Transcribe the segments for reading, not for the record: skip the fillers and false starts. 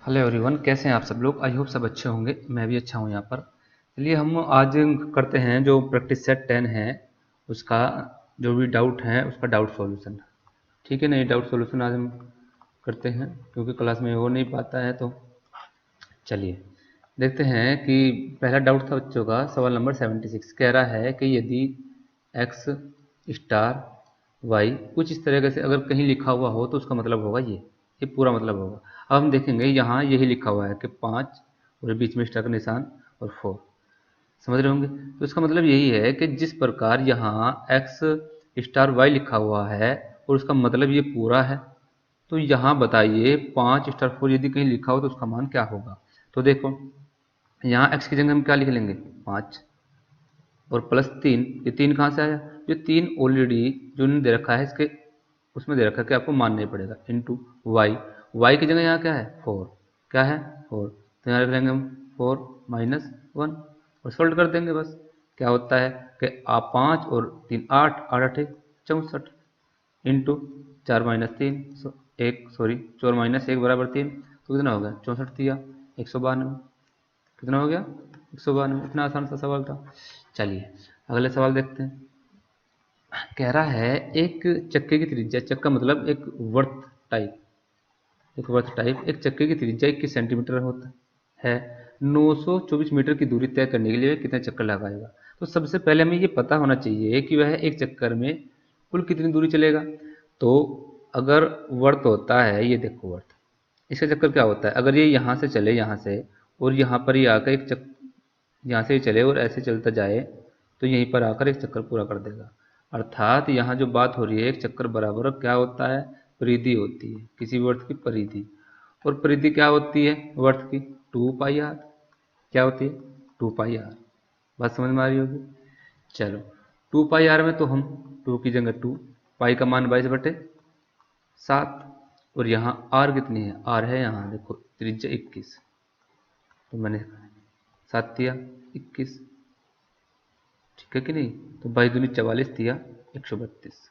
Hello everyone, कैसे हैं आप सब लोग। आई होप सब अच्छे होंगे। मैं भी अच्छा हूं यहाँ पर। चलिए हम आज करते हैं जो प्रैक्टिस सेट 10 है उसका जो भी डाउट है उसका डाउट सॉल्यूशन। ठीक है ना, ये डाउट सॉल्यूशन आज हम करते हैं क्योंकि क्लास में हो नहीं पाता है। तो चलिए देखते हैं कि पहला डाउट था बच्चों का। सवाल नंबर 76 कह रहा है कि यदि एक्स स्टार वाई कुछ इस तरीके से अगर कहीं लिखा हुआ हो तो उसका मतलब होगा ये पूरा मतलब होगा। अब हम देखेंगे यहाँ यही लिखा हुआ है कि 5 और बीच में स्टार का निशान और 4, समझ रहे होंगे। तो इसका मतलब यही है कि जिस प्रकार यहाँ एक्स स्टार वाई लिखा हुआ है और उसका मतलब ये पूरा है, तो यहाँ बताइए 5 स्टार 4 यदि कहीं लिखा हो तो उसका मान क्या होगा। तो देखो यहाँ x की जगह हम क्या लिख लेंगे 5 और प्लस 3। ये 3 कहाँ से आया, जो 3 ऑलरेडी जो इन्होंने दे रखा है इसके उसमें दे रखा है कि आपको मानना ही पड़ेगा इंटू वाई। वाई की जगह यहाँ क्या है 4, क्या है 4, तो यहाँ रख लेंगे हम 4 माइनस 1 और सोल्व कर देंगे बस। क्या होता है कि आप 5 और 3 8 8 8 64 इंटू 4 माइनस 3 1 सॉरी 4 माइनस 1 बराबर 3, तो कितना हो गया 64 दिया 192। कितना हो गया 192। इतना आसान सा सवाल था। चलिए अगले सवाल देखते हैं। कह रहा है एक चक्के की त्रिज्या, चक्का मतलब एक वर्थ टाइप एक चक्के की त्रिज्या 21 सेंटीमीटर होता है। 924 मीटर की दूरी तय करने के लिए वह कितने चक्कर लगाएगा। तो सबसे पहले हमें ये पता होना चाहिए कि वह एक चक्कर में कुल कितनी दूरी चलेगा। तो अगर वर्त होता है, ये देखो वर्त, इसका चक्कर क्या होता है, अगर ये यहाँ से चले यहाँ से और यहाँ पर ये आकर एक चक्कर यहाँ से ही चले और ऐसे चलता जाए तो यहीं पर आकर एक चक्कर पूरा कर देगा। अर्थात यहाँ जो बात हो रही है एक चक्कर बराबर क्या होता है, परिधि होती है किसी भी वर्त की परिधि। और परिधि क्या होती है वर्त की 2 पाई आर। क्या होती है 2 पाई आर। बात समझ में आ रही होगी। चलो 2 पाई आर में तो हम 2 की जगह 2, पाई का मान 22/7 और यहाँ आर कितनी है, आर है यहाँ देखो त्रिज्या 21, तो मैंने 7 दिया 21, ठीक है कि नहीं। तो 22 दूनी 44 दिया 132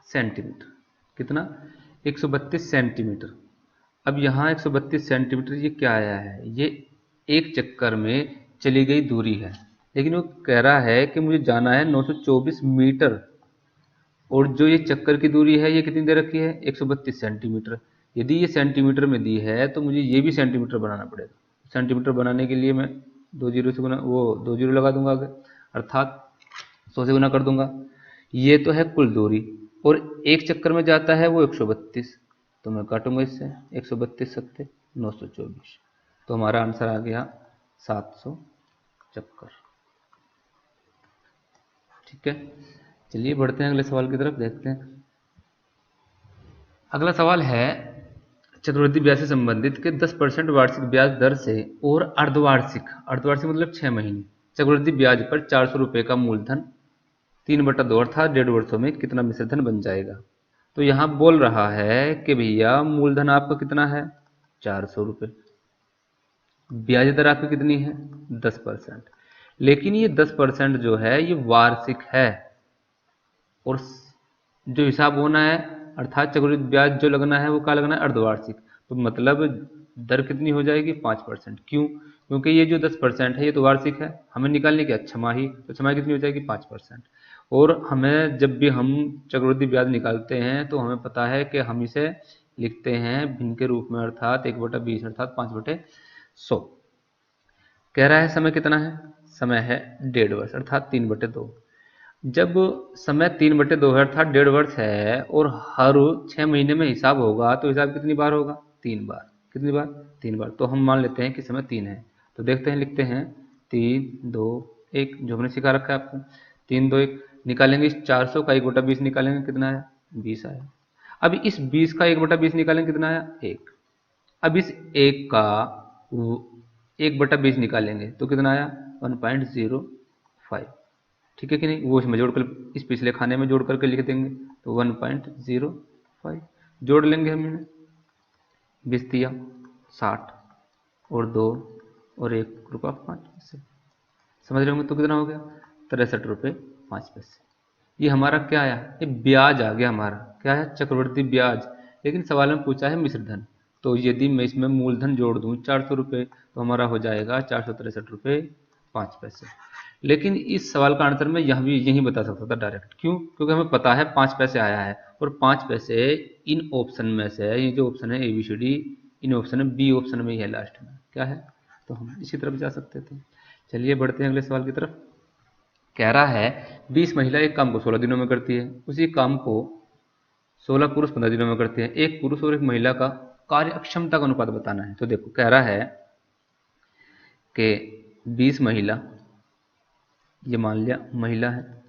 सेंटीमीटर। कितना 132 सेंटीमीटर। अब यहाँ 132 सेंटीमीटर ये क्या आया है, ये एक चक्कर में चली गई दूरी है। लेकिन वो कह रहा है कि मुझे जाना है 924 मीटर और जो ये चक्कर की दूरी है ये कितनी दे रखी है 132 सेंटीमीटर। यदि ये सेंटीमीटर में दी है तो मुझे ये भी सेंटीमीटर बनाना पड़ेगा। सेंटीमीटर बनाने के लिए मैं 2 जीरो से गुना, वो 2 जीरो लगा दूंगा आगे, अर्थात 100 से गुना कर दूंगा। ये तो है कुल दूरी और एक चक्कर में जाता है वो 132, तो मैं काटूंगा इससे 132 सत्ते 924, तो हमारा आंसर आ गया 700 चक्कर। ठीक है, चलिए बढ़ते हैं अगले सवाल की तरफ, देखते हैं। अगला सवाल है चक्रवृद्धि ब्याज से संबंधित के 10% वार्षिक ब्याज दर से और अर्धवार्षिक, अर्धवार्षिक मतलब 6 महीने चक्रवृद्धि ब्याज पर 400 रुपये का मूलधन 3/2 अर्थात 1.5 वर्षों में कितना मिश्रधन बन जाएगा। तो यहाँ बोल रहा है कि भैया मूलधन आपका कितना है 400 रुपये, ब्याज दर आपकी कितनी है 10%, लेकिन ये 10% जो है ये वार्षिक है और जो हिसाब होना है अर्थात चक्रवृद्धि ब्याज जो लगना है वो क्या लगना है अर्धवार्षिक। तो मतलब दर कितनी हो जाएगी 5%। क्यों, क्योंकि ये जो 10% है ये तो वार्षिक है, हमें निकालने की छमाही, तो छमाही कितनी हो जाएगी 5%। और हमें जब भी हम चक्रवृद्धि ब्याज निकालते हैं तो हमें पता है कि हम इसे लिखते हैं भिन्न के रूप में, अर्थात 1/20 अर्थात 5/100। कह रहा है समय कितना है, समय है 1.5 वर्ष अर्थात 3/2। जब समय 3/2 है अर्थात 1.5 वर्ष है और हर 6 महीने में हिसाब होगा तो हिसाब कितनी बार होगा 3 बार। कितनी बार 3 बार। तो हम मान लेते हैं कि समय 3 है, तो देखते हैं लिखते हैं 3 2 1 जो हमने सिखा रखा है आपको 3 2 1 निकालेंगे। इस 400 का 1/20 निकालेंगे कितना आया 20 आया। अब इस 20 का 1/20 निकालेंगे कितना आया 1। अब इस 1 का 1/20 निकालेंगे तो कितना आया 1.05। ठीक है कि नहीं, वो इसमें जोड़कर इस पिछले खाने में जोड़ करके लिख देंगे तो 1.05 जोड़ लेंगे हम इन्हें। 20 दिया 60 और 2 और 1 रुपया 5 पैसे, समझ रहे होंगे। तो कितना हो गया 63 रुपये 5 पैसे। ये हमारा क्या आया, ये ब्याज आ गया हमारा, क्या है चक्रवृद्धि ब्याज। लेकिन सवाल में पूछा है मिश्रधन, तो यदि मैं इसमें मूलधन जोड़ दूं 400 रुपये तो हमारा हो जाएगा 463 रुपये 5 पैसे। लेकिन इस सवाल का आंसर मैं यहाँ भी यही बता सकता था डायरेक्ट। क्यों? क्योंकि हमें पता है 5 पैसे आया है और 5 पैसे इन ऑप्शन में से, ये जो ऑप्शन है ABCD, इन ऑप्शन में बी ऑप्शन में ही है लास्ट में, क्या है, तो हम इसी तरफ जा सकते थे। चलिए बढ़ते हैं अगले सवाल की तरफ। कह रहा है 20 महिला एक काम को 16 दिनों में करती है, उसी काम को 16 पुरुष 15 दिनों में करते हैं। एक पुरुष और एक महिला का कार्य अक्षमता का अनुपात बताना है। तो देखो कह रहा है कि 20 महिला, ये मान लिया महिला है,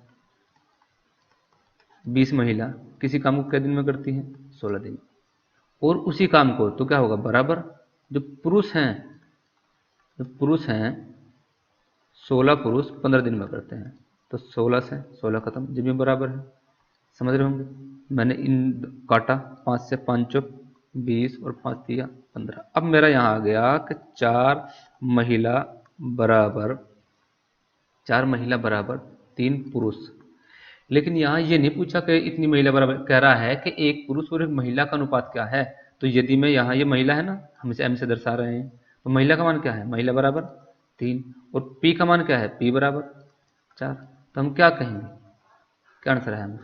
20 महिला किसी काम को कितने दिन में करती है, 16 दिन, और उसी काम को तो क्या होगा बराबर, जो पुरुष हैं 16 पुरुष 15 दिन में करते हैं, तो 16 से 16 खत्म, जब भी बराबर है, समझ रहे होंगे। मैंने इन काटा, 5 से 5 चौक 20 और 5 दिया 15। अब मेरा यहाँ आ गया कि 4 महिला बराबर 3 पुरुष। लेकिन यहाँ ये नहीं पूछा कि इतनी महिला बराबर, कह रहा है कि एक पुरुष और एक महिला का अनुपात क्या है। तो यदि मैं यहाँ, ये महिला है ना, हम इसे M से दर्शा रहे हैं, तो महिला का मान क्या है, महिला बराबर 3, और P का मान क्या है, P बराबर 4। तो हम क्या कहेंगे, क्या आंसर है, हमें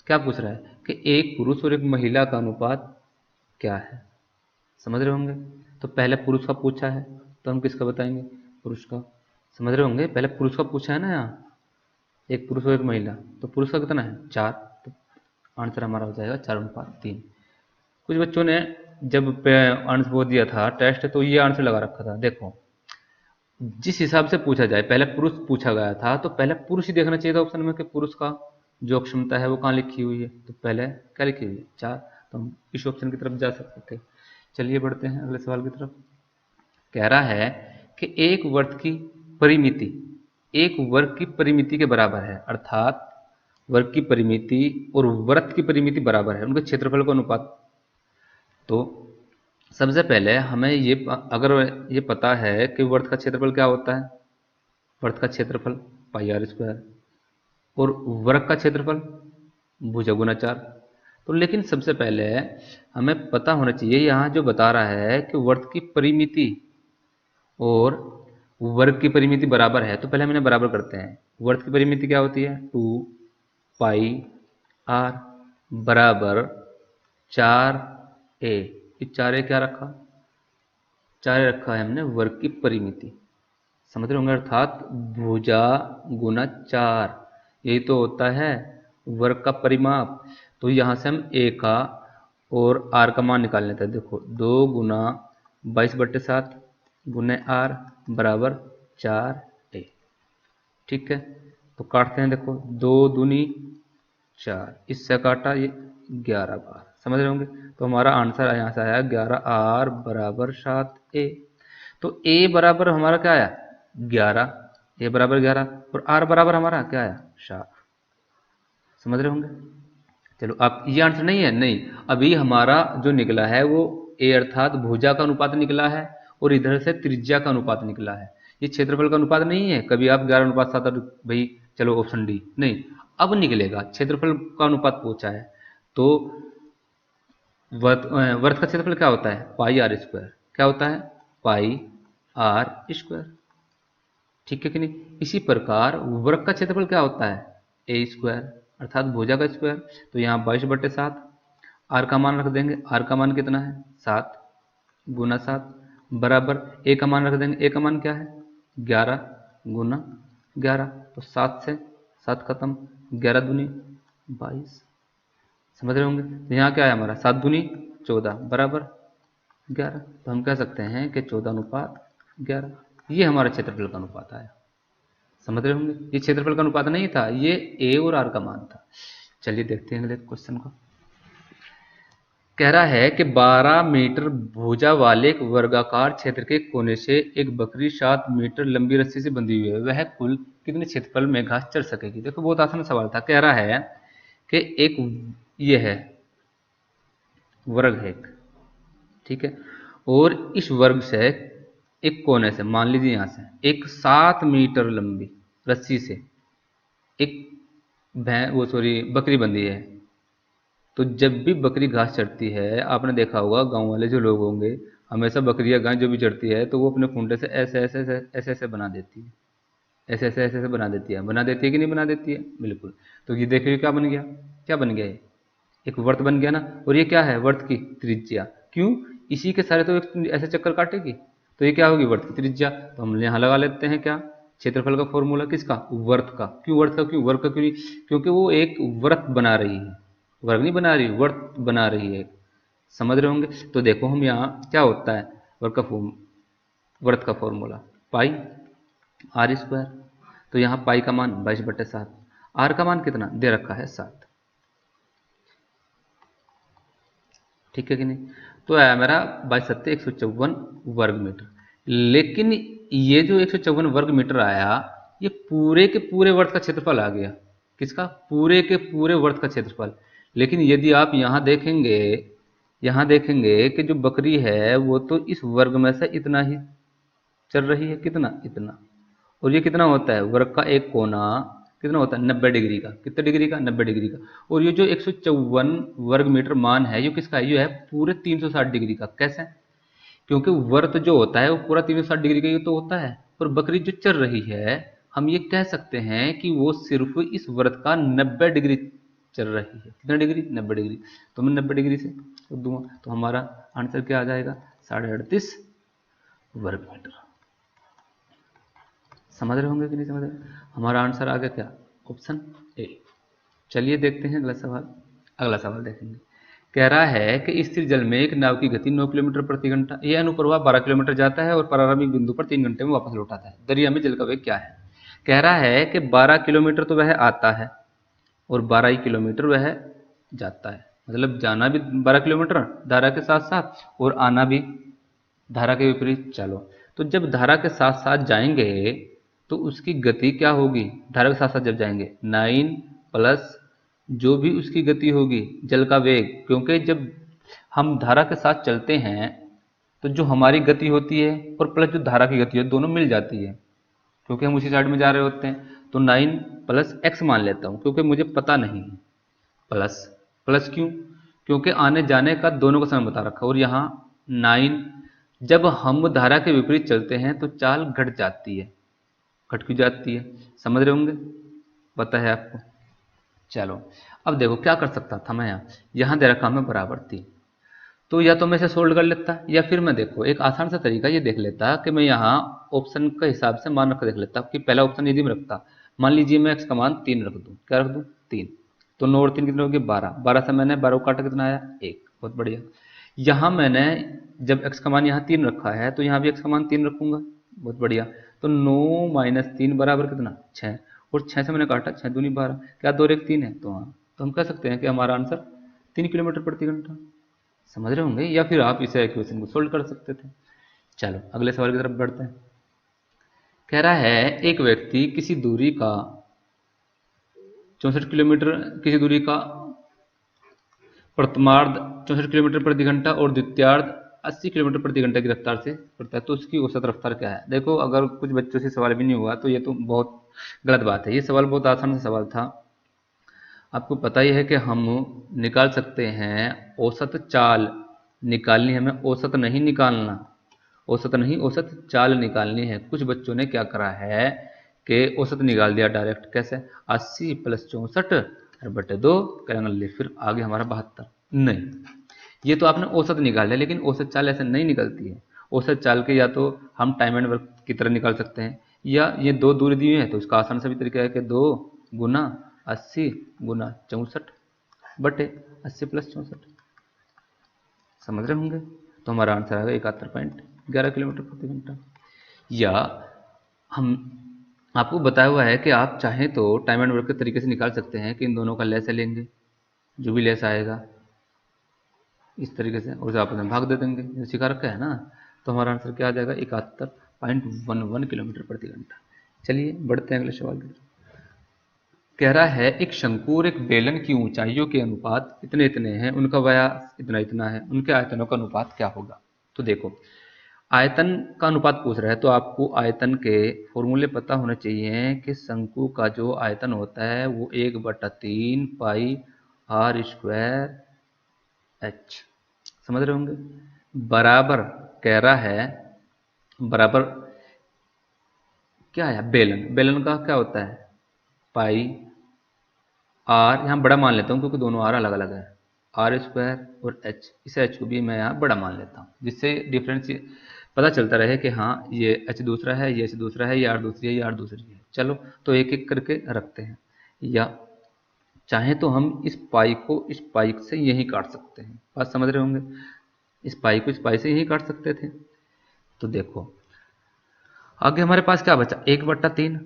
क्या पूछ रहा है कि एक पुरुष और एक महिला का अनुपात क्या है, समझ रहे होंगे। तो पहले पुरुष का पूछा है तो हम किसका बताएंगे, पुरुष का, समझ रहे होंगे। पहले पुरुष का पूछा है ना, यहाँ एक पुरुष और एक महिला, तो पुरुष का कितना है 4, तो आंसर हमारा हो जाएगा 4:3। कुछ बच्चों ने जब आंसर वो दिया था टेस्ट, तो ये आंसर लगा रखा था। देखो जिस हिसाब से पूछा जाए, पहले पुरुष पूछा गया था तो पहले पुरुष ही देखना चाहिए था ऑप्शन में कि पुरुष का जो क्षमता है वो कहाँ लिखी हुई है, तो पहले क्या लिखी हुई है 4, तो हम इस ऑप्शन की तरफ जा सकते थे। चलिए बढ़ते हैं अगले सवाल की तरफ। कह रहा है कि एक वर्ग की परिमिति के बराबर है, अर्थात वर्ग की परिमिति और वृत्त की परिमिति बराबर है, उनके क्षेत्रफल का अनुपात। तो सबसे पहले हमें ये, अगर ये पता है कि वर्ग का क्षेत्रफल क्या होता है, वर्ग का क्षेत्रफल πr², और वर्ग का क्षेत्रफल भुजा गुना 4। तो लेकिन सबसे पहले हमें पता होना चाहिए, यहाँ जो बता रहा है कि वर्ग की परिमिति और वर्ग की परिमिति बराबर है, तो पहले हम इन्हें बराबर करते हैं। वर्ग की परिमिति क्या होती है, 2πr बराबर 4a। 4a क्या रखा, 4 रखा है हमने वर्ग की परिमिति, समझ रहे होंगे, अर्थात भुजा गुना 4, यही तो होता है वर्ग का परिमाप। तो यहाँ से हम a का और r का मान निकाल लेते हैं। देखो 2 गुना 22/7 गुने r बराबर 4a, ठीक है। तो काटते हैं, देखो 2 दूनी 4, इससे काटा ये 11 बार, समझ रहे होंगे। तो हमारा आंसर यहाँ से आया 11r बराबर 7a। तो a बराबर हमारा क्या आया 11, a बराबर 11, और r बराबर हमारा क्या आया 7, समझ रहे होंगे। चलो अब ये आंसर नहीं है, नहीं, अभी हमारा जो निकला है वो a अर्थात भुजा का अनुपात निकला है, और इधर से त्रिज्या का अनुपात निकला है। ये क्षेत्रफल का अनुपात नहीं है। कभी आप 11:7 भाई चलो ऑप्शन डी, नहीं, अब निकलेगा क्षेत्रफल का अनुपात पूछा है। तो वर्ग का क्षेत्रफल क्या होता है πr², क्या होता है πr², ठीक है कि नहीं। इसी प्रकार वर्ग का क्षेत्रफल क्या होता है a² अर्थात भुजा का स्क्वायर। तो यहाँ 22/7, r का मान रख देंगे, r का मान कितना है 7 गुना 7 बराबर a का मान रख देंगे, a का मान क्या है 11 गुना 11, तो 7 से 7 खत्म, 11 दूनी 22, समझ रहे होंगे। तो यहाँ क्या है हमारा 7 दूनी 14 बराबर 11। तो हम कह सकते हैं कि 14:11, ये हमारा क्षेत्रफल का अनुपात आया, समझ रहे होंगे। ये क्षेत्रफल का अनुपात नहीं था, ये a और r का मान था। चलिए देखते हैं अगले क्वेश्चन को। कह रहा है कि 12 मीटर भुजा वाले एक वर्गाकार क्षेत्र के कोने से एक बकरी 7 मीटर लंबी रस्सी से बंधी हुई है, वह कुल कितने क्षेत्रफल में घास चर सकेगी। देखो बहुत आसान सवाल था। कह रहा है कि एक ये है वर्ग है एक, ठीक है, और इस वर्ग से एक कोने से, मान लीजिए यहाँ से एक 7 मीटर लंबी रस्सी से एक बकरी बंधी है, तो जब भी बकरी घास चरती है, आपने देखा होगा गांव वाले जो लोग होंगे, हमेशा बकरियां घास जो भी चरती है तो वो अपने खूंटे से ऐसे ऐसे ऐसे ऐसे ऐसे बना देती है, ऐसे ऐसे ऐसे ऐसे बना देती है कि नहीं बना देती है? बिल्कुल। तो ये देखिए क्या बन गया, क्या बन गया ये? एक वर्त बन गया ना। और ये क्या है? वर्त की त्रिज्या। क्यों? इसी के सारे तो एक ऐसे चक्कर काटेगी, तो ये क्या होगी? वर्त की त्रिज्या। तो हम यहाँ लगा लेते हैं क्या? क्षेत्रफल का फॉर्मूला किसका? वर्त का। क्यों वर्त का? क्यों वर्त का? क्यों नहीं? क्योंकि वो एक व्रत बना रही है, वर्ग नहीं बना रही, वर्त बना रही है। समझ रहे होंगे। तो देखो हम यहाँ क्या होता है, वर्ग का फॉर्म, वर्त का फॉर्मूला पाई आर स्क्वायर। तो यहाँ पाई का मान 22/7, आर का मान कितना दे रखा है? 7। ठीक है कि नहीं? तो आया मेरा 22×7 = 154 वर्ग मीटर। लेकिन ये जो 154 वर्ग मीटर आया, ये पूरे के पूरे वर्त का क्षेत्रफल आ गया। किसका? पूरे के पूरे वर्त का क्षेत्रफल। लेकिन यदि आप यहाँ देखेंगे कि जो बकरी है वो तो इस वर्ग में से इतना ही चल रही है। कितना? इतना। और ये कितना होता है? वर्ग का एक कोना कितना होता है? 90 डिग्री का। कितने डिग्री का? 90 डिग्री का। और ये जो 154 वर्ग मीटर मान है, ये किसका है? ये है पूरे 360 डिग्री का। कैसे? क्योंकि वर्त जो होता है वो पूरा 360 डिग्री का ही तो होता है। और बकरी जो चल रही है, हम ये कह सकते हैं कि वो सिर्फ इस वर्त का 90 डिग्री चल रही है। कितना डिग्री? 90 डिग्री। तो मैं 90 डिग्री से दूंगा, तो हमारा आंसर क्या आ जाएगा? 38.5 वर्ग मीटर। समझ रहे होंगे कि नहीं समझ रहे? हमारा आंसर आ गया क्या? Option A. चलिए देखते हैं अगला सवाल। अगला सवाल देखेंगे। कह रहा है कि स्थिर जल में एक नाव की गति 9 किलोमीटर प्रति घंटा, यह अनुप्रवाह 12 किलोमीटर जाता है और प्रारंभिक बिंदु पर 3 घंटे में वापस लौट आता है। दरिया में जल का वेग क्या है? कह रहा है कि 12 किलोमीटर तो वह आता है और 12 ही किलोमीटर वह जाता है। मतलब जाना भी 12 किलोमीटर धारा के साथ साथ, और आना भी धारा के विपरीत। चलो, तो जब धारा के साथ साथ जाएंगे तो उसकी गति क्या होगी? धारा के साथ साथ जब जाएंगे 9 प्लस जो भी उसकी गति होगी, जल का वेग। क्योंकि जब हम धारा के साथ चलते हैं तो जो हमारी गति होती है और प्लस जो धारा की गति है, दोनों मिल जाती है, क्योंकि हम उसी साइड में जा रहे होते हैं। तो 9 प्लस एक्स मान लेता हूँ, क्योंकि मुझे पता नहीं है। प्लस प्लस क्यों? क्योंकि आने जाने का दोनों का समय बता रखा। और यहाँ 9, जब हम धारा के विपरीत चलते हैं तो चाल घट जाती है। घट क्यों जाती है? समझ रहे होंगे, पता है आपको। चलो, अब देखो क्या कर सकता था मैं। यहाँ दे रखा मैं बराबर 3, तो या तो मैं इसे सोल्व कर लेता, या फिर मैं देखो एक आसान सा तरीका ये देख लेता कि मैं यहाँ ऑप्शन के हिसाब से मान रख कर देख लेता कि पहला ऑप्शन यदि मैं रखता, मान लीजिए मैं एक्स का मान 3 रख दूँ। क्या रख दूँ? 3। तो 9 और 3 कितने हो गए? 12। 12 से मैंने 12 को काटा, कितना आया? 1। बहुत बढ़िया। यहाँ मैंने जब एक्स का मान यहाँ 3 रखा है तो यहाँ भी एक्स का मान 3 रखूंगा। बहुत बढ़िया। तो 9 - 3 बराबर कितना? 6। और 6 से मैंने काटा, 6 दूनी 12। क्या 2 और 1 3 है? तो हाँ, तो हम कह सकते हैं कि हमारा आंसर 3 किलोमीटर प्रति घंटा। समझ रहे होंगे, या फिर आप इसे इक्वेशन को सोल्व कर सकते थे। चलो अगले सवाल की तरफ बढ़ते हैं। कह रहा है एक व्यक्ति किसी दूरी का 64 किलोमीटर, किसी दूरी का प्रथमार्ध 64 किलोमीटर प्रति घंटा और द्वितीयार्ध 80 किलोमीटर प्रति घंटा की रफ्तार से करता है, तो उसकी औसत रफ्तार क्या है? देखो, अगर कुछ बच्चों से सवाल भी नहीं हुआ तो ये तो बहुत गलत बात है। ये सवाल बहुत आसान सा सवाल था। आपको पता ही है कि हम निकाल सकते हैं औसत चाल निकालनी, हमें औसत नहीं निकालना, औसत नहीं, औसत चाल निकालनी है। कुछ बच्चों ने क्या करा है कि औसत निकाल दिया डायरेक्ट। कैसे? 80 + 64 बटे 2 करेंगे, फिर आगे हमारा 72। नहीं, ये तो आपने औसत निकाल लिया, लेकिन औसत चाल ऐसे नहीं निकलती है। औसत चाल के या तो हम टाइम एंड वर्क की तरह निकाल सकते हैं, या ये दो दूरी दी हुई है तो उसका आसान सा भी तरीका है कि 2 गुना 80 गुना 64 बटे 80 + 64। समझ रहे होंगे। तो हमारा आंसर आएगा 71.11 किलोमीटर प्रति घंटा। या हम आपको बताया हुआ है कि आप चाहें तो टाइम एंड वर्क के तरीके से निकाल सकते हैं कि इन दोनों का लेस लेंगे, जो भी लेस आएगा इस तरीके से, और जो आपस में भाग दे देंगे, जो सिखा रखा है ना। तो हमारा आंसर क्या आ जाएगा? 71.11 किलोमीटर प्रति घंटा। चलिए बढ़ते हैं अगले सवाल की तरफ। कह रहा है एक शंकु और एक बेलन की ऊंचाइयों के अनुपात इतने इतने हैं, उनका व्यास इतना इतना है, उनके आयतनों का अनुपात क्या होगा? तो देखो, आयतन का अनुपात पूछ रहा है तो आपको आयतन के फॉर्मूले पता होने चाहिए कि शंकु का जो आयतन होता है वो 1/3 पाई आर स्क्वायर एच, समझ रहे होंगे। बराबर कह रहा है, बराबर क्या है, बेलन, बेलन का क्या होता है पाई आर, यहाँ बड़ा मान लेता हूँ क्योंकि दोनों आर अलग अलग है, आर स्क्वायर और एच, इस एच को भी मैं यहाँ बड़ा मान लेता हूँ जिससे डिफरेंस पता चलता रहे कि हाँ ये एच दूसरा है, ये एच दूसरा है, ये आर दूसरी है, ये आर दूसरी है। चलो तो एक एक करके रखते हैं, या चाहे तो हम इस पाई को इस पाई से यहीं काट सकते हैं, बात समझ रहे होंगे, इस पाई को इस पाई से यहीं काट सकते थे। तो देखो आगे हमारे पास क्या बचा, 1/3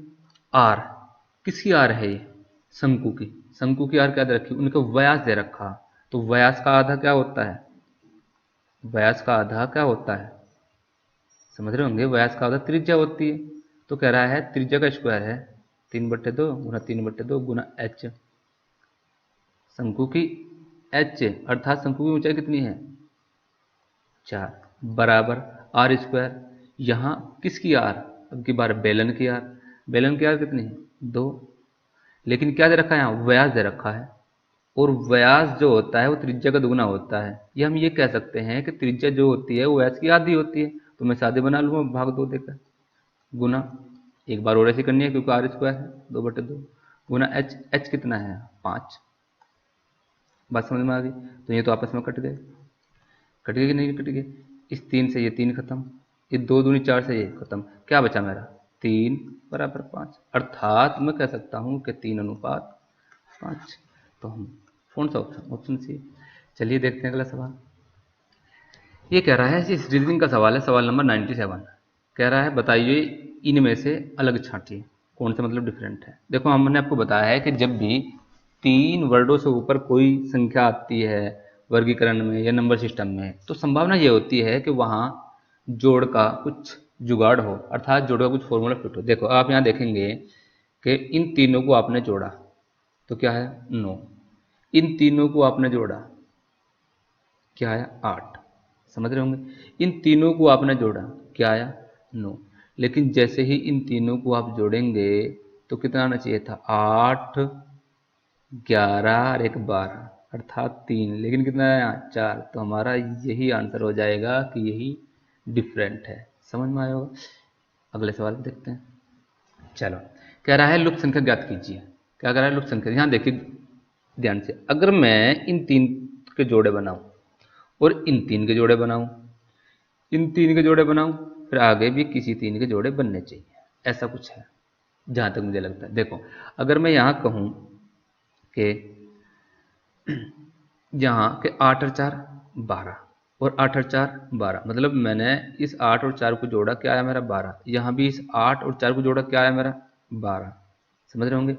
आर, किसकी आर है ये, शंकु की, शंकु की आर क्या दे रखी, उनको व्यास दे रखा, तो व्यास का आधा क्या होता है, व्यास का आधा क्या होता है, समझ रहे होंगे, व्यास का आधा त्रिज्या होती है। तो कह रहा है त्रिज्या का स्क्वायर है 3/2 गुना 3/2 गुना एच, शंकु की एच अर्थात शंकु की ऊंचाई कितनी है 4, बराबर आर स्क्वायर, यहाँ किसकी आर, अब की बार बेलन की आर, बेलन की आर कितनी है 2, लेकिन क्या दे रखा है यहाँ व्यास दे रखा है, और व्यास जो होता है वो त्रिज्या का दुगना होता है, या हम ये कह सकते हैं कि त्रिज्या जो होती है वो व्यास की आधी होती है, तो मैं सादे बना लूँगा भाग 2 देकर, गुना एक बार और ऐसी करनी है क्योंकि आर स्क्वायर है 2/2 गुना एच, एच कितना है 5, बात समझ में आ गई। तो ये तो आपस में कट गए, कट गए कि नहीं कट गए, इस 3 से ये 3 खत्म, ये 2 दूनी 4 से ये खत्म, क्या बचा मेरा 3 बराबर 5, अर्थात मैं कह सकता हूँ कि 3:5। तो हम कौन सा ऑप्शन, ऑप्शन सी। चलिए देखते हैं अगला सवाल, ये कह रहा है इस रीजनिंग का सवाल है, सवाल नंबर 97, कह रहा है बताइए इनमें से अलग छांटिए कौन सा मतलब डिफरेंट है। देखो हमने आपको बताया है कि जब भी 3 वर्डों से ऊपर कोई संख्या आती है वर्गीकरण में या नंबर सिस्टम में, तो संभावना ये होती है कि वहाँ जोड़ का कुछ जुगाड़ हो, अर्थात जोड़ का कुछ फॉर्मूला फिट हो। देखो आप यहाँ देखेंगे कि इन तीनों को आपने जोड़ा तो क्या है 9, इन तीनों को आपने जोड़ा क्या आया 8, समझ रहे होंगे, इन तीनों को आपने जोड़ा क्या आया 9, लेकिन जैसे ही इन तीनों को आप जोड़ेंगे तो कितना आना चाहिए था 8, 11 और 1 12 अर्थात 3, लेकिन कितना आया 4, तो हमारा यही आंसर हो जाएगा कि यही डिफरेंट है। समझ में आया होगा। अगले सवाल देखते हैं, चलो कह रहा है लुप्त संख्या ज्ञात कीजिए, क्या कह रहा है लुप्त संख्या, यहाँ देखिए ध्यान से, अगर मैं इन 3 के जोड़े बनाऊं और इन 3 के जोड़े बनाऊं, इन 3 के जोड़े बनाऊं, फिर आगे भी किसी 3 के जोड़े बनने चाहिए, ऐसा कुछ है जहां तक मुझे लगता है। देखो अगर मैं यहाँ कहूँ कि यहाँ के 8 और 4 12 और 8 और 4 12, मतलब मैंने इस 8 और 4 को जोड़ा क्या आया मेरा 12, यहाँ भी इस 8 और 4 को जोड़ा क्या आया मेरा 12, समझ रहे होंगे।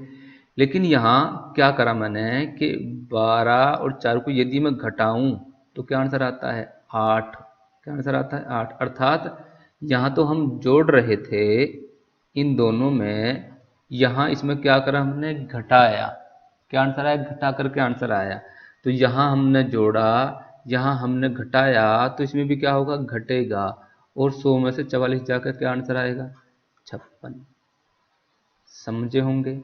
लेकिन यहाँ क्या करा मैंने कि 12 और 4 को यदि मैं घटाऊं तो क्या आंसर आता है 8, क्या आंसर आता है 8, अर्थात यहाँ तो हम जोड़ रहे थे इन दोनों में, यहाँ इसमें क्या करा हमने घटाया, क्या आंसर आया घटा करके आंसर आया, तो यहाँ हमने जोड़ा यहाँ हमने घटाया तो इसमें भी क्या होगा घटेगा, और 100 में से 44 जाकर क्या आंसर आएगा 56, समझे होंगे।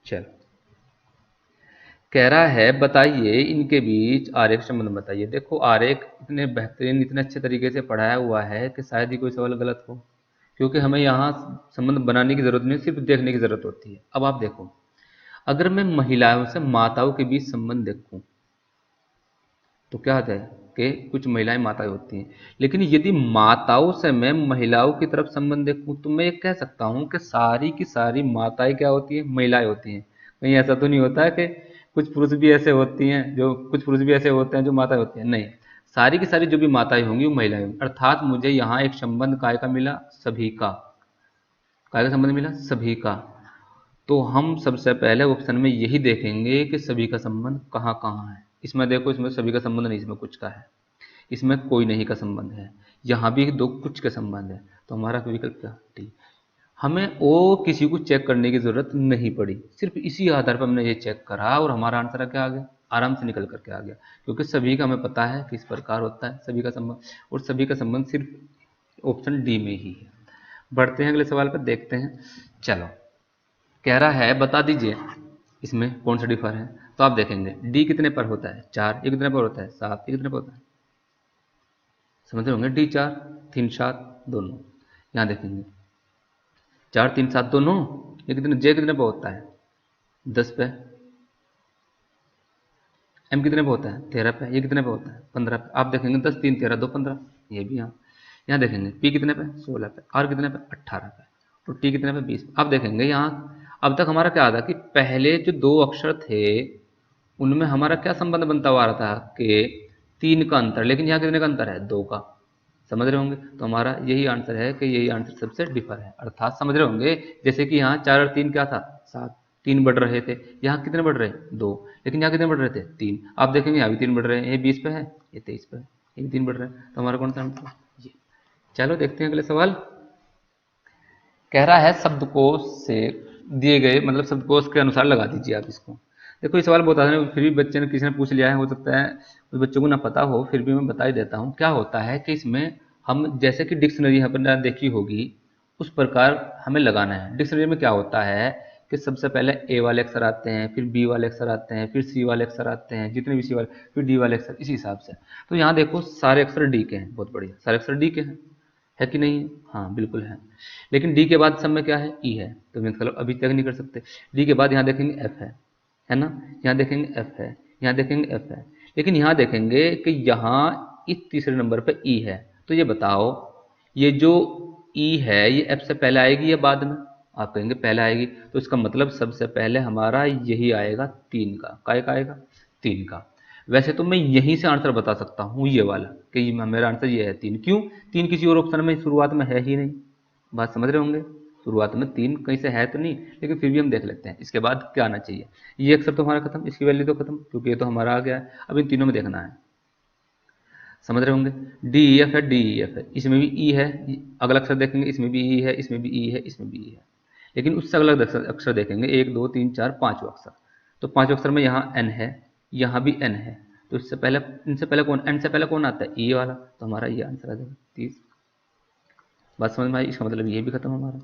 चलो कह रहा है बताइए इनके बीच आरेख संबंध बताइए। देखो आरेख इतने बेहतरीन इतने अच्छे तरीके से पढ़ाया हुआ है कि शायद ही कोई सवाल गलत हो, क्योंकि हमें यहाँ संबंध बनाने की जरूरत नहीं, सिर्फ देखने की जरूरत होती है। अब आप देखो अगर मैं महिलाओं से माताओं के बीच संबंध देखूं तो क्या होता है कि कुछ महिलाएं माताएं होती हैं, लेकिन यदि माताओं से मैं महिलाओं की तरफ संबंध देखूं तो मैं ये कह सकता हूं कि सारी की सारी माताएं क्या होती हैं महिलाएं होती हैं। कहीं ऐसा तो नहीं होता है कि कुछ पुरुष भी ऐसे होती हैं जो कुछ पुरुष भी ऐसे होते हैं जो माताएं होती हैं, नहीं, सारी की सारी जो भी माताएं होंगी वो महिलाएं होंगी, अर्थात मुझे यहाँ एक संबंध काय का मिला सभी का, काय का संबंध मिला सभी का। तो हम सबसे पहले ऑप्शन में यही देखेंगे कि सभी का संबंध कहाँ कहाँ है। इसमें देखो इसमें सभी का संबंध नहीं, इसमें कुछ का है, इसमें कोई नहीं का संबंध है, यहाँ भी दो कुछ के संबंध है, तो हमारा विकल्प क्या टी। हमें वो किसी को चेक करने की जरूरत नहीं पड़ी, सिर्फ इसी आधार पर हमने ये चेक करा और हमारा आंसर क्या आ गया आराम से निकल करके आ गया, क्योंकि सभी का हमें पता है किस प्रकार होता है सभी का संबंध, और सभी का संबंध सिर्फ ऑप्शन डी में ही है। बढ़ते हैं अगले सवाल पर देखते हैं। चलो कह रहा है बता दीजिए इसमें कौन सा डिफर है? तो आप देखेंगे डी कितने पर होता है? 4। ये कितने पर होता है? 7। ये कितने पर होता है? समझ रहे होंगे, डी 4 3 7 दोनों। यहाँ देखेंगे 4 3 7 दोनों। ये कितने, जे कितने पर होता है? 10 पे। एम कितने पे होता है? 13 पे। ये कितने पे होता है? 15 पे। आप देखेंगे 10 3 13 2 15। ये भी यहाँ। यहाँ देखेंगे पी कितने पे? 16 पे। आर कितने पे? 18 पे। तो टी कितने पे? 20 पे। आप देखेंगे यहाँ अब तक हमारा क्या था कि पहले जो दो अक्षर थे उनमें हमारा क्या संबंध बनता हुआ आ रहा था कि 3 का अंतर, लेकिन यहाँ कितने का अंतर है? 2 का। समझ रहे होंगे, तो हमारा यही आंसर है कि यही आंसर सबसे डिफर है। अर्थात समझ रहे होंगे, जैसे कि यहाँ 4 और 3 क्या था? 7। 3 बढ़ रहे थे। यहाँ कितने बढ़ रहे? 2। लेकिन यहाँ कितने बढ़ रहे थे? 3। आप देखेंगे यहाँ भी 3 बढ़ रहे हैं। ये 20 पे है, ये 23 पे है, ये भी 3 बढ़ रहे हैं। तो हमारा कौन सा आंसर है? ये। चलो देखते हैं अगले सवाल। कह रहा है शब्दकोश से दिए गए, मतलब शब्दकोश के अनुसार लगा दीजिए आप इसको। देखो ये सवाल बहुत आसान है, फिर भी बच्चे ने किसी ने पूछ लिया है, हो सकता है उस बच्चों को ना पता हो, फिर भी मैं बता ही देता हूँ। क्या होता है कि इसमें हम जैसे कि डिक्शनरी यहाँ पर देखी होगी उस प्रकार हमें लगाना है। डिक्शनरी में क्या होता है कि सबसे पहले ए वाले अक्षर आते हैं, फिर बी वाले अक्षर आते हैं, फिर सी वाले अक्षर आते हैं, जितने भी सी वाले, फिर डी वाले अक्षर, इसी हिसाब से। तो यहाँ देखो सारे अक्षर डी के हैं, बहुत बढ़िया, सारे अक्षर डी के हैं, है कि नहीं? हाँ बिल्कुल है। लेकिन डी के बाद सब में क्या है? ई है, तो मतलब अभी तक नहीं कर सकते। डी के बाद यहाँ देखेंगे एफ है ना? यहाँ देखेंगे एफ है, यहाँ देखेंगे एफ है, लेकिन यहाँ देखेंगे कि यहाँ इस तीसरे नंबर पे ई है। तो ये बताओ ये जो ई है ये एफ से पहले आएगी या बाद में? आप कहेंगे पहले आएगी, तो इसका मतलब सबसे पहले हमारा यही आएगा 3 का। काय का आएगा? 3 का। वैसे तो मैं यहीं से आंसर बता सकता हूँ ये वाला कि मेरा आंसर ये है 3। क्यों? 3 किसी और ऑप्शन में शुरुआत में है ही नहीं। बात समझ रहे होंगे, शुरुआत में 3 कहीं से है तो नहीं, लेकिन फिर भी हम देख लेते हैं इसके बाद क्या आना चाहिए। ये अक्षर तो हमारा खत्म, इसकी वैल्यू तो खत्म, क्योंकि ये तो हमारा आ गया है। अब इन तीनों में देखना है, समझ रहे होंगे। डी ई एफ है, डी ई एफ है, इसमें भी ई है। अगला अक्षर देखेंगे, इसमें भी ई है, इसमें भी ई है, इसमें भी ई है। लेकिन उससे अगला अक्षर देखेंगे 1 2 3 4 5 अक्षर। तो 5 अक्षर में यहाँ एन है, यहाँ भी एन है। तो इससे पहले, इनसे पहले कौन, एन से पहले कौन आता है? ई वाला। तो हमारा ये आंसर आ जाएगा 30। बात समझ में आई? इसका मतलब ये भी खत्म हमारा।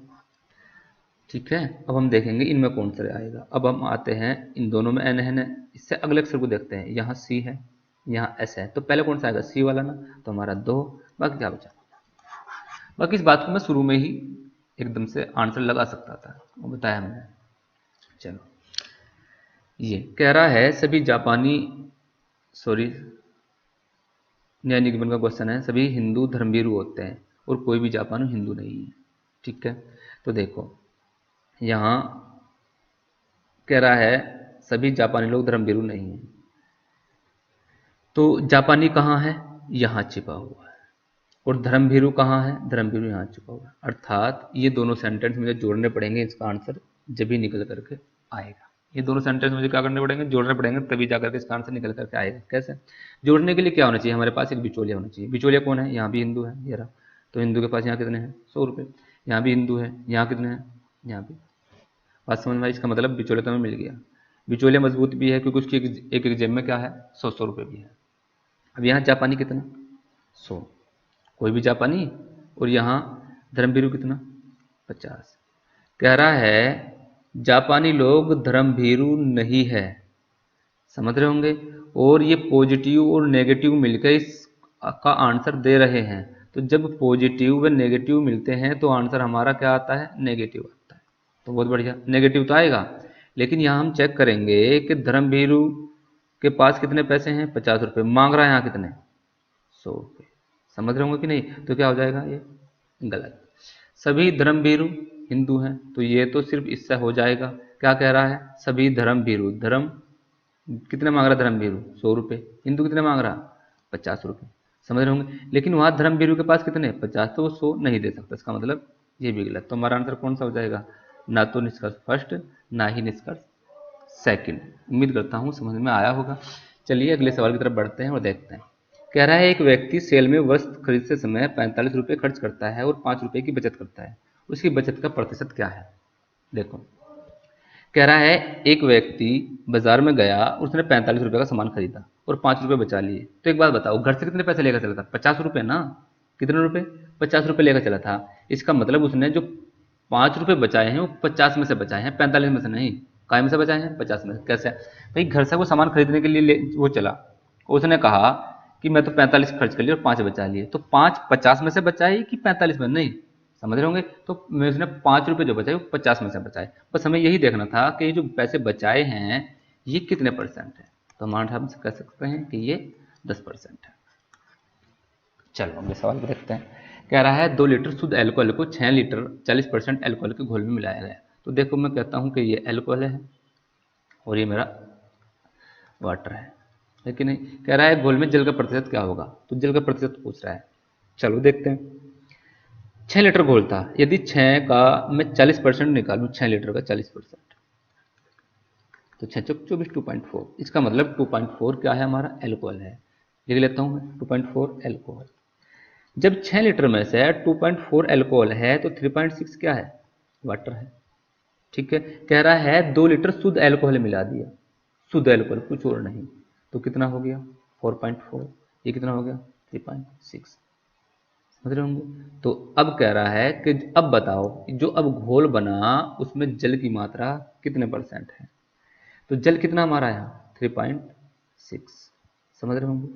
ठीक है, अब हम देखेंगे इनमें कौन सा आएगा। अब हम आते हैं इन दोनों में एन है, इससे अगले अक्षर को देखते हैं। यहाँ सी है, यहाँ एस है, तो पहले कौन सा आएगा? सी वाला ना। तो हमारा 2। बाकी क्या बचा? बाकी इस बात को मैं शुरू में ही एकदम से आंसर लगा सकता था, वो बताया हमने। चलो, ये कह रहा है सभी जापानी, सॉरी, न्याय निगमन का क्वेश्चन है, सभी हिंदू धर्मवीरू होते हैं और कोई भी जापानी हिंदू नहीं है। ठीक है, तो देखो यहाँ कह रहा है सभी जापानी लोग धर्मवीरू नहीं हैं। तो जापानी कहाँ है? यहाँ छिपा हुआ है। और धर्मभीरू कहाँ है? धर्मभीरू यहाँ छिपा हुआ है। अर्थात ये दोनों सेंटेंस मुझे जोड़ने पड़ेंगे, इसका आंसर जब भी निकल करके आएगा। ये दोनों सेंटेंस मुझे क्या करने पड़ेंगे? जोड़ने पड़ेंगे, तभी जाकर के इसका आंसर निकल करके आएगा। कैसे जोड़ने के लिए? क्या होना चाहिए हमारे पास? एक बिचौलिया होना चाहिए। बिचौलिया कौन है? यहाँ भी हिंदू है, ये रहा। तो हिंदू के पास यहाँ कितने हैं? 100 रुपये। यहाँ भी हिंदू है, यहाँ कितने हैं? यहाँ भी। बात समझ में आई? इसका मतलब बिचौलिया तो हमें मिल गया। बिचौलिया मजबूत भी है क्योंकि उसकी एक जेब में क्या है? 100 रुपये भी है। अब यहाँ जापानी कितना? 100, कोई भी जापानी। और यहाँ धर्मभीरू कितना? 50। कह रहा है जापानी लोग धर्मभीरू नहीं है, समझ रहे होंगे। और ये पॉजिटिव और नेगेटिव मिलकर इसका आंसर दे रहे हैं। तो जब पॉजिटिव व नेगेटिव मिलते हैं तो आंसर हमारा क्या आता है? नेगेटिव आता है। तो बहुत बढ़िया, नेगेटिव तो आएगा। लेकिन यहाँ हम चेक करेंगे कि धर्मभीरू के पास कितने पैसे हैं? 50 रुपये। मांग रहा है यहाँ कितने? 100 रुपये। समझ रहे होंगे कि नहीं? तो क्या हो जाएगा? ये गलत। सभी धर्मभीरू हिंदू हैं, तो ये तो सिर्फ इससे हो जाएगा। क्या कह रहा है? सभी धर्मभीरू, धर्म कितने मांग रहा? धर्मभीरू 100 रुपये। हिंदू कितने मांग रहा? 50 रुपये। समझ रहे होंगे। लेकिन वहाँ धर्मभीरू के पास कितने? 50, तो वो 100 नहीं दे सकता। इसका मतलब ये भी गलत। तो हमारा आंसर कौन सा हो जाएगा? ना तो निष्कर्ष फर्स्ट, ना ही निष्कर्ष सेकंड। उम्मीद करता हूँ समझ में आया होगा। चलिए अगले सवाल की तरफ बढ़ते हैं और देखते हैं। कह रहा है एक व्यक्ति सेल में वस्त्र खरीदते समय 45 रुपये खर्च करता है और 5 रुपये की बचत करता है। उसकी बचत का प्रतिशत क्या है? देखो, कह रहा है एक व्यक्ति बाजार में गया, उसने 45 रुपये का सामान खरीदा और 5 रुपये बचा लिए। तो एक बात बताओ, घर से कितने पैसे लेकर चला था? 50 रुपये ना। कितने रुपये? 50 रुपये लेकर चला था। इसका मतलब उसने जो 5 रुपये बचाए हैं वो 50 में से बचाए हैं, 45 में से नहीं। काय में से बचाए हैं 50 में से। कैसे? भाई घर से वो सामान खरीदने के लिए वो चला, उसने कहा कि मैं तो 45 खर्च कर लिया और 5 बचा लिए, तो 5 50 में से बचाए कि 45 में? नहीं, समझ रहे होंगे। तो मैं उसने 5 रुपये जो बचाए वो 50 में से बचाए। बस हमें यही देखना था कि ये जो पैसे बचाए हैं ये कितने परसेंट है। तो हमारे हिसाब से कह सकते हैं कि ये 10% है। चलो अगले सवाल को देखते हैं। कह रहा है 2 लीटर शुद्ध एल्कोहल को 6 लीटर 40% एल्कोहल के घोल में मिलाया गया। तो देखो मैं कहता हूँ कि ये एल्कोहल है और ये मेरा वाटर है, लेकिन नहीं कह रहा है घोल में जल का प्रतिशत क्या होगा। तो जल का प्रतिशत पूछ रहा है, चलो देखते हैं। 6 लीटर घोल था, यदि 6 का मैं 40% निकालूं, 6 लीटर का 40%, तो 6 चौक 24 2.4। इसका मतलब 2.4 क्या है हमारा, एल्कोहल है। लिख लेता हूं मैं 2.4 एल्कोहल। जब 6 लीटर में से 2.4 एल्कोहल है तो 3.6 क्या है, वाटर है। ठीक है, कह रहा है 2 लीटर शुद्ध एल्कोहल मिला दिया, शुद्ध एल्कोहल कुछ और नहीं, तो कितना हो गया 4.4। ये कितना हो गया 3.6। समझ रहे होंगे। तो अब कह रहा है कि अब बताओ जो अब घोल बना उसमें जल की मात्रा कितने परसेंट है। तो जल कितना हमारा यहाँ 3.6। समझ रहे होंगे।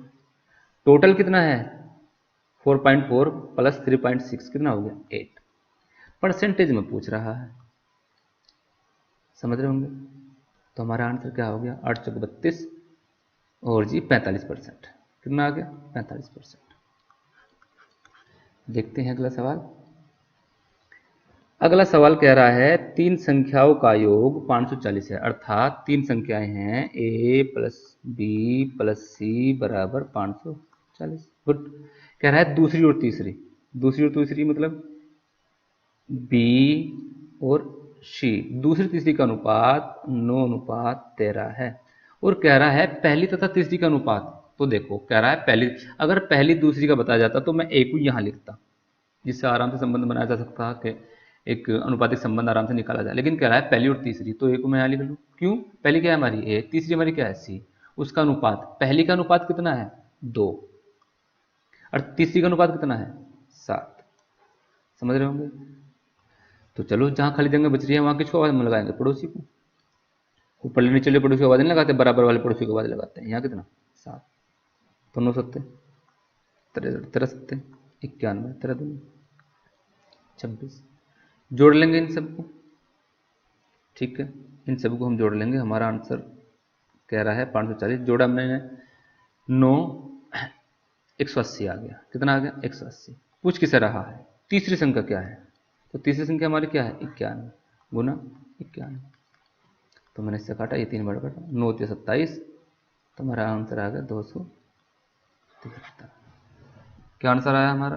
टोटल कितना है 4.4 प्लस 3.6 कितना हो गया 8। परसेंटेज में पूछ रहा है, समझ रहे होंगे। तो हमारा आंसर क्या हो गया 8 चौक 32 और जी 45%। कितना आ गया 45%। देखते हैं अगला सवाल। अगला सवाल कह रहा है 3 संख्याओं का योग 540 है, अर्थात 3 संख्याएं हैं a प्लस बी प्लस सी बराबर 540। गुड। कह रहा है दूसरी और तीसरी, दूसरी और तीसरी मतलब b और c, दूसरी तीसरी का अनुपात 9:13 है। और कह रहा है पहली तथा तीसरी का अनुपात। तो देखो कह रहा है पहली, अगर पहली दूसरी का बताया जाता तो मैं a को यहां लिखता, जिससे आराम से संबंध बनाया जा सकता कि एक अनुपातिक संबंध आराम से निकाला जाए। लेकिन कह रहा है पहली और तीसरी, तो ए को मैं यहाँ लिख लूँ। क्यों, पहली क्या है हमारी ए, तीसरी हमारी क्या है सी। उसका अनुपात, पहली का अनुपात कितना है 2 और तीसरी का अनुपात कितना है 7। समझ रहे होंगे। तो चलो जहाँ खाली जगह बच रही है वहाँ किसको आवाज में लगाएंगे, पड़ोसी को। ऊपर नीचे पड़ोसी को आवाज नहीं लगाते, बराबर वाले पड़ोसी को आवाज लगाते हैं। यहाँ कितना 7, तो 9 सत्ते 13 सत्ते 91, 13 दूनी 26। जोड़ लेंगे इन सबको, ठीक है, इन सबको हम जोड़ लेंगे। हमारा आंसर कह रहा है 540, जोड़ा हमने 9 180 आ गया। कितना आ गया 180। पूछ किसे रहा है तीसरी संख्या क्या है, तो तीसरी संख्या हमारी क्या है 91 गुना 91। तो मैंने इससे काटा, ये 3 बार काटा, 9 × 27, तो हमारा आंसर आ गया 273। क्या आंसर आया हमारा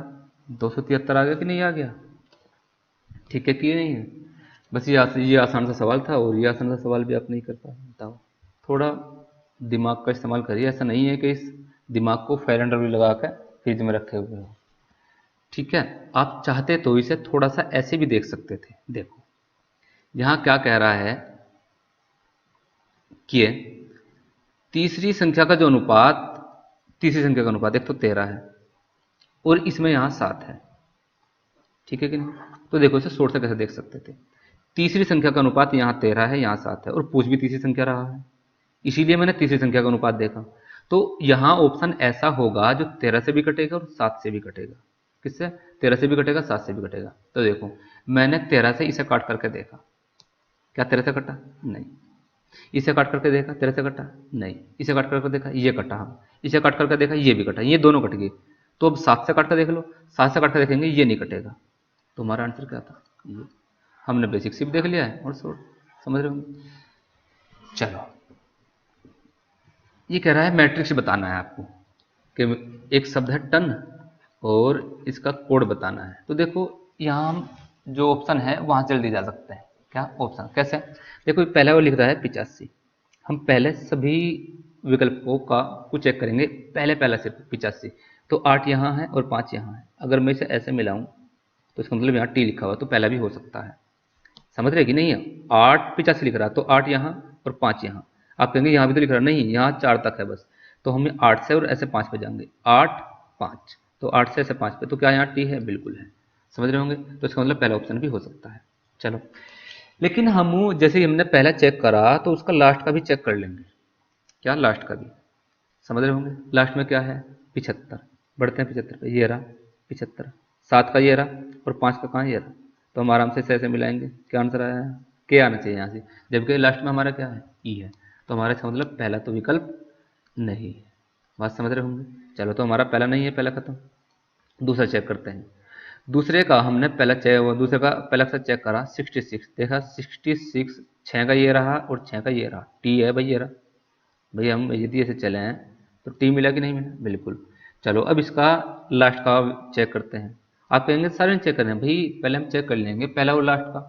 273 आ गया कि नहीं आ गया, ठीक है कि नहीं है। बस ये आसान सा सवाल था और ये आसान सा सवाल भी आप नहीं कर पाए, बताओ। थोड़ा दिमाग का इस्तेमाल करिए, ऐसा नहीं है कि इस दिमाग को फायर एंड लगा कर फ्रिज में रखे हुए हो। ठीक है, आप चाहते तो इसे थोड़ा सा ऐसे भी देख सकते थे। देखो यहाँ क्या कह रहा है कि तीसरी संख्या का जो अनुपात, तीसरी संख्या का अनुपात एक तो 13 है और इसमें यहाँ 7 है, ठीक है कि नहीं। तो देखो इसे शॉर्ट से कैसे देख सकते थे, तीसरी संख्या का अनुपात यहाँ 13 है, यहाँ 7 है और पूछ भी तीसरी संख्या रहा है, इसीलिए मैंने तीसरी संख्या का अनुपात देखा। तो यहाँ ऑप्शन ऐसा होगा जो 13 से भी कटेगा और 7 से भी कटेगा। किससे, 13 से भी कटेगा 7 से भी कटेगा। तो देखो मैंने 13 से इसे काट करके देखा, क्या 13 से कटा, नहीं। इसे काट करके देखा 13 से कटा, नहीं। इसे काट करके देखा ये कटा, हाँ। इसे काट करके देखा ये भी कटा, ये दोनों कट गए। तो अब 7 से काट कर देख लो, 7 से काट कर देखेंगे ये नहीं कटेगा। तो हमारा आंसर क्या था, ये। हमने बेसिक सिर्फ देख लिया है और शॉर्ट, समझ रहे होंगे। चलो ये कह रहा है मैट्रिक्स बताना है आपको, कि एक शब्द है टन और इसका कोड बताना है। तो देखो यहाँ हम जो ऑप्शन है वहाँ जल्दी जा सकते हैं। क्या ऑप्शन, कैसे, देखो पहला वो लिख रहा है 85। हम पहले सभी विकल्पों का को चेक करेंगे, पहले पहला सिर्फ 85। तो 8 यहाँ है और 5 यहाँ है। अगर मैं इसे ऐसे मिलाऊं तो इसका मतलब यहाँ टी लिखा हुआ, तो पहला भी हो सकता है। समझ रहे कि नहीं है, 8 85 लिख रहा है तो 8 यहाँ और 5 यहाँ। आप कहेंगे यहाँ भी तो लिख रहा है, नहीं यहाँ 4 तक है बस। तो हमें 8 से और ऐसे 5 पे जाएंगे, 8 5, तो 8 से ऐसे 5 पे, तो क्या यहाँ टी है, बिल्कुल है। समझ रहे होंगे। तो इसका मतलब पहला ऑप्शन भी हो सकता है। चलो लेकिन हम जैसे ही हमने पहला चेक करा तो उसका लास्ट का भी चेक कर लेंगे। क्या लास्ट का भी? समझ रहे होंगे। लास्ट में क्या है? 75। बढ़ते हैं 75 पे, ये रहा 75। 7 का ये रहा और 5 का कहाँ ये रहा। तो हम आराम से ऐसे मिलाएंगे। क्या आंसर आया है? के आना चाहिए यहाँ से, जबकि लास्ट में हमारा क्या है? ई है। तो हमारा इसका मतलब पहला तो विकल्प नहीं है। बात समझ रहे होंगे। चलो, तो हमारा पहला नहीं है, पहला खत्म। दूसरा चेक करते हैं। दूसरे का हमने पहला चेक, दूसरे का पहला का चेक करा 66, देखा 66, 6 का ये रहा और 6 का ये रहा, टी है भाई ये रहा। भाई हम यदि ऐसे चले हैं तो टी मिला कि नहीं मिला? बिल्कुल। चलो अब इसका लास्ट का चेक करते हैं। आप कहेंगे सारे चेक करें, भाई पहले हम चेक कर लेंगे पहला और लास्ट का,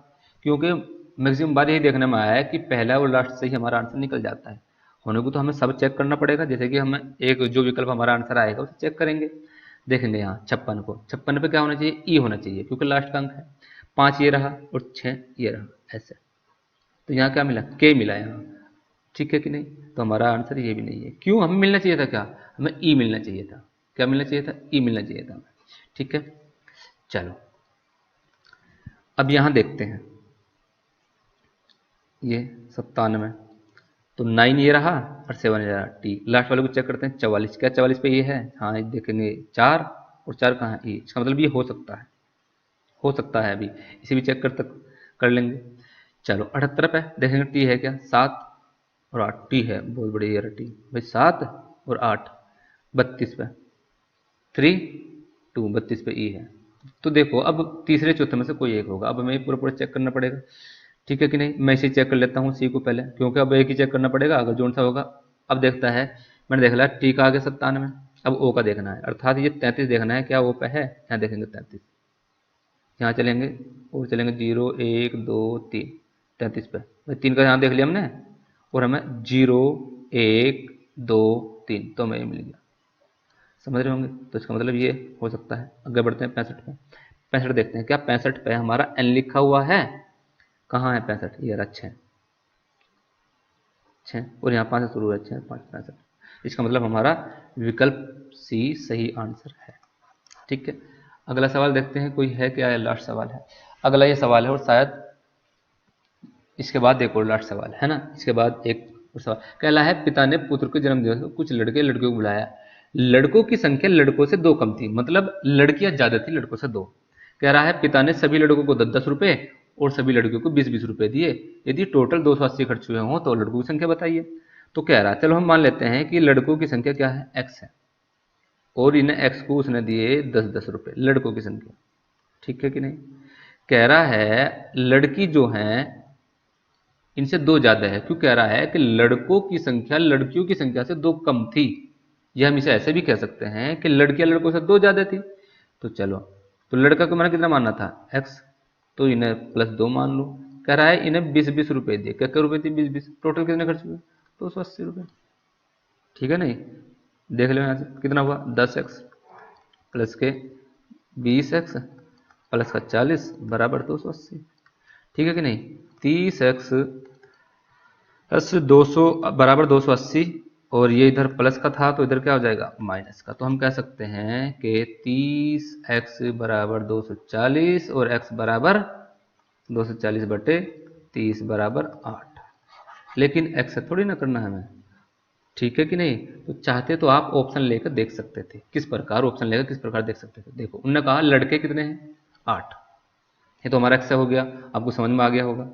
क्योंकि मैक्सिमम बार यही देखने में आया है कि पहला और लास्ट से ही हमारा आंसर निकल जाता है। होने को तो हमें सब चेक करना पड़ेगा, जैसे कि हमें एक जो विकल्प हमारा आंसर आएगा उसे चेक करेंगे। देखेंगे यहाँ 56 को, 56 पे क्या होना चाहिए? ई होना चाहिए, क्योंकि लास्ट का अंक है। 5 ये रहा और 6 ये रहा, ऐसे। तो यहाँ क्या मिला? के मिला यहाँ। ठीक है कि नहीं? तो हमारा आंसर ये भी नहीं है। क्यों? हमें मिलना चाहिए था क्या? हमें ई मिलना चाहिए था। क्या मिलना चाहिए था? ई मिलना चाहिए था हमें। ठीक है। चलो अब यहाँ देखते हैं, ये 97, तो 9 ये रहा और 7 ये रहा, टी। लास्ट वाले को चेक करते हैं, 44। क्या 44 पे ये है? हाँ, ये देखेंगे 4 और 4 कहाँ है? ई। इसका मतलब ये हो सकता है, हो सकता है अभी, इसे भी चेक कर लेंगे। चलो 78 पे देखेंगे टी है क्या? 7 और 8, टी है, बहुत बढ़िया टी भाई। 7 और 8, 32 पे 3 2, 32 पे ई है। तो देखो अब तीसरे चौथे में से कोई एक होगा। अब हमें पूरा पूरा चेक करना पड़ेगा। ठीक है कि नहीं? मैं इसे चेक कर लेता हूँ सी को पहले, क्योंकि अब एक ही चेक करना पड़ेगा, अगर जोन सा होगा। अब देखता है, मैंने देख लिया टी का आगे 97, अब ओ का देखना है, अर्थात ये 33 देखना है, क्या ओ पे है? यहाँ देखेंगे 33, यहाँ चलेंगे और चलेंगे 0 1 2 3, 33 पे भाई। 3 का यहाँ देख लिया हमने, और हमें 0 1 2 3, तो हमें ये मिल गया। समझ रहे होंगे। तो इसका मतलब ये हो सकता है। आगे बढ़ते हैं 65 पे। 65 देखते हैं, क्या 65 पे हमारा एन लिखा हुआ है? कहाँ है 65? ये रहा 6, 6 और यहाँ 5 से शुरू है, 6 5 65। इसका मतलब हमारा विकल्प सी सही आंसर है। ठीक है। अगला सवाल देखते हैं, कोई है क्या? लास्ट सवाल है, अगला ये सवाल है, और शायद इसके बाद एक और लास्ट सवाल है ना। इसके बाद एक और सवाल कहला है, पिता ने पुत्र के जन्मदिवस पर कुछ लड़के लड़कियों को बुलाया। लड़कों की संख्या लड़कों से 2 कम थी, मतलब लड़कियां ज्यादा थी लड़कों से 2। कह रहा है पिता ने सभी लड़कों को 10-10 रुपए और सभी लड़कियों को 20-20 रुपए दिए। यदि टोटल 280 खर्च हुए हों तो लड़कों की संख्या बताइए। तो कह रहा है, चलो हम मान लेते हैं कि लड़कों की संख्या क्या है? एक्स है, और इन्हें एक्स को उसने दिए 10-10 रुपए, लड़कों की संख्या। ठीक है कि नहीं? कह रहा है लड़की जो है इनसे 2 ज्यादा है। क्यों कह रहा है कि लड़कों की संख्या लड़कियों की संख्या से 2 कम थी? यह हम इसे ऐसे भी कह सकते हैं कि लड़कियां लड़कों से 2 ज्यादा थी। तो चलो, तो लड़का को मैंने कितना मानना था? एक्स, तो इन्हें +2 मान लो। कह रहा है इन्हें 20-20 रुपए दिए। क्या क्या रुपए दिए? 20-20। टोटल कितने खर्च हुए? 280 रुपए। ठीक है नहीं? देख लो यहाँ से कितना हुआ, 10x प्लस के 20x प्लस का 40 बराबर 280। ठीक है कि नहीं? 30x प्लस 200 बराबर 280, और ये इधर प्लस का था तो इधर क्या हो जाएगा? माइनस का। तो हम कह सकते हैं कि 30x बराबर 240 और x बराबर 240 बटे 30 बराबर 8। लेकिन x से थोड़ी ना करना है हमें। ठीक है कि नहीं? तो चाहते तो आप ऑप्शन लेकर देख सकते थे। किस प्रकार ऑप्शन लेकर किस प्रकार देख सकते थे? देखो, उन्होंने कहा लड़के कितने हैं? 8। ये तो हमारा एक्स हो गया, आपको समझ में आ गया होगा।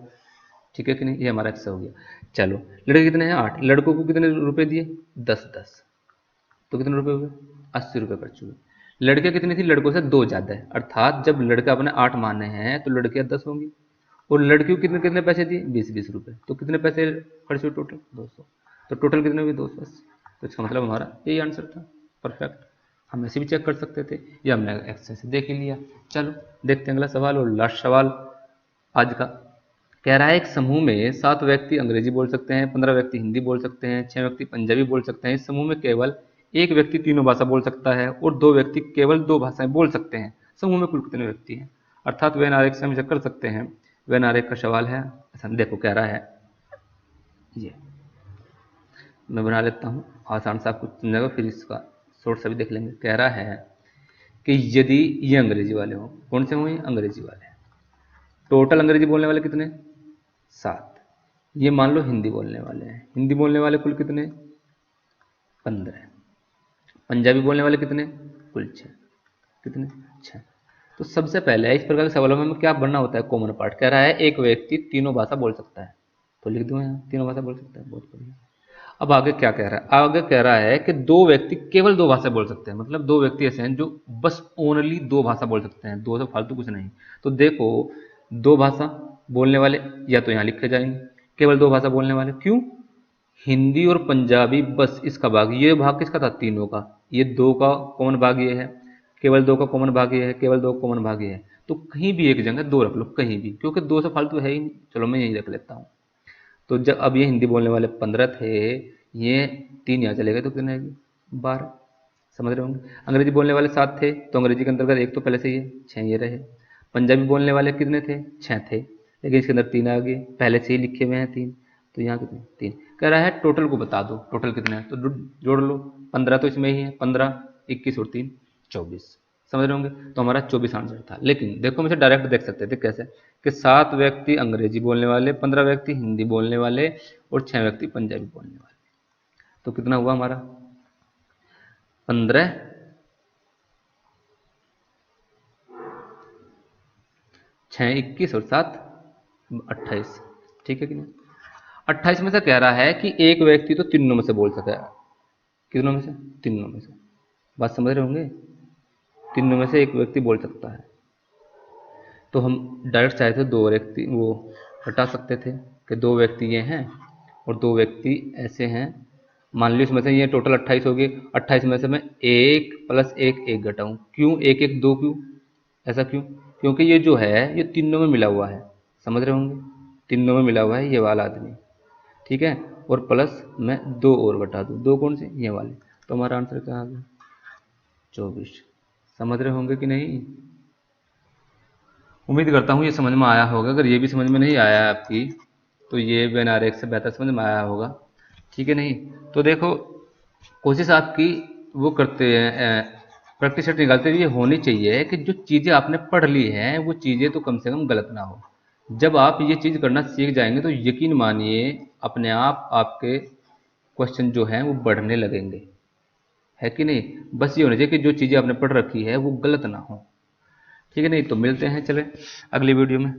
ठीक है कि नहीं? ये हमारा एक्स हो गया। चलो, लड़के कितने हैं? 8। लड़कों को कितने रुपए दिए? 10-10, तो कितने रुपए हुए? 80 रुपए खर्च हुए। लड़कियां कितनी थी? लड़कों से 2 ज्यादा है, अर्थात जब लड़का अपने 8 माने हैं तो लड़कियां 10 होंगी। और लड़कियों को कितने कितने पैसे दिए? 20-20 रुपए। तो कितने पैसे खर्च हुए टोटल? 200। तो टोटल कितने हुए? 280। तो इसका मतलब हमारा यही आंसर था। परफेक्ट। हम ऐसे भी चेक कर सकते थे, ये हमने एक्स से देख ही लिया। चलो देखते हैं अगला सवाल, और लास्ट सवाल आज का। कह रहा है एक समूह में 7 व्यक्ति अंग्रेजी बोल सकते हैं, 15 व्यक्ति हिंदी बोल सकते हैं, 6 व्यक्ति पंजाबी बोल सकते हैं। इस समूह में केवल एक व्यक्ति तीनों भाषा बोल सकता है और 2 व्यक्ति केवल 2 भाषाएं बोल सकते हैं। समूह में कुल कितने व्यक्ति हैं? अर्थात वेन आरेख से हम इसे कर सकते हैं। वेन आरेख का सवाल है। ऐसा देखो, कह रहा है, ये मैं बना लेता हूँ आसान सा, आपको समझेगा, फिर इसका शॉर्ट सा भी देख लेंगे। कह रहा है कि यदि ये अंग्रेजी वाले हों, कौन से हों? ये अंग्रेजी वाले। टोटल अंग्रेजी बोलने वाले कितने? 7। ये मान लो हिंदी बोलने वाले हैं। हिंदी बोलने वाले कुल कितने? 15। पंजाबी बोलने वाले कितने? कुल 6। कितने? 6। तो सबसे पहले इस प्रकार के सवालों में क्या बनना होता है? Common part. कह रहा है एक व्यक्ति तीनों भाषा बोल सकता है, तो लिख दूं यहाँ तीनों भाषा बोल सकता है। बहुत बढ़िया। अब आगे क्या कह रहा है? आगे कह रहा है कि दो व्यक्ति केवल दो भाषा बोल सकते हैं, मतलब दो व्यक्ति ऐसे हैं जो बस ओनली दो भाषा बोल सकते हैं, दो से फालतू कुछ नहीं। तो देखो, दो भाषा बोलने वाले या तो यहाँ लिखे जाएंगे, केवल दो भाषा बोलने वाले। क्यों? हिंदी और पंजाबी, बस इसका भाग, ये भाग किसका था? तीनों का। ये दो का कॉमन भाग ये है, केवल दो का कॉमन भाग ये है, केवल दो का कॉमन भाग ये है। तो कहीं भी एक जगह दो रख लो, कहीं भी, क्योंकि दो से फालतू है ही नहीं। चलो मैं यही रख लेता हूँ। तो जब अब ये हिंदी बोलने वाले 15 थे, ये 3 यहाँ चले गए तो कितने आएगी? 12। समझ रहे होंगे। अंग्रेजी बोलने वाले 7 थे, तो अंग्रेजी के अंतर्गत एक तो पहले से ही है, 6 ये रहे। पंजाबी बोलने वाले कितने थे? 6 थे, लेकिन इसके अंदर 3 आ गए, पहले से ही लिखे हुए हैं 3, तो यहाँ कितने? 3। कह रहा है टोटल को बता दो, टोटल कितने हैं? तो जोड़ लो। 15 तो इसमें ही है, 15, 21 और 3, 24। समझ रहे होंगे। तो हमारा 24 आंसर था। लेकिन देखो, हम इसे डायरेक्ट देख सकते थे। कैसे? कि 7 व्यक्ति अंग्रेजी बोलने वाले, 15 व्यक्ति हिंदी बोलने वाले और 6 व्यक्ति पंजाबी बोलने वाले। तो कितना हुआ हमारा? 15, 6, 21 और 7, 28। ठीक है कि नहीं? 28 में से कह रहा है कि एक व्यक्ति तो तीनों में से बोल सकता है। कितनों में से? तीनों में से। बात समझ रहे होंगे। तीनों में से एक व्यक्ति बोल सकता है। तो हम डायरेक्ट चाहे तो दो व्यक्ति वो हटा सकते थे कि दो व्यक्ति ये हैं और दो व्यक्ति ऐसे हैं। मान ली उसमें से ये टोटल 28 हो गए। 28 में से मैं 1 + 1 1 घटाऊँ। क्यों 1 1 2? क्यों ऐसा? क्यों? क्योंकि ये जो है ये तीनों में मिला हुआ है। समझ रहे होंगे। तीनों में मिला हुआ है ये वाला आदमी। ठीक है। और प्लस मैं 2 और घटा दूँ। 2 कौन से? ये वाले। तो हमारा आंसर क्या आ गया? 24। समझ रहे होंगे कि नहीं? उम्मीद करता हूँ ये समझ में आया होगा। अगर ये भी समझ में नहीं आया आपकी, तो ये वेन आरेख से बेहतर समझ में आया होगा। ठीक है नहीं? तो देखो, कोशिश आपकी वो करते हैं, प्रैक्टिस सेट निकालते हुए होनी चाहिए कि जो चीज़ें आपने पढ़ ली हैं वो चीज़ें तो कम से कम गलत ना हो। जब आप ये चीज़ करना सीख जाएंगे तो यकीन मानिए अपने आप आपके क्वेश्चन जो हैं वो बढ़ने लगेंगे। है कि नहीं? बस ये होना चाहिए कि जो चीज़ें आपने पढ़ रखी है वो गलत ना हो। ठीक है नहीं? तो मिलते हैं चले अगली वीडियो में।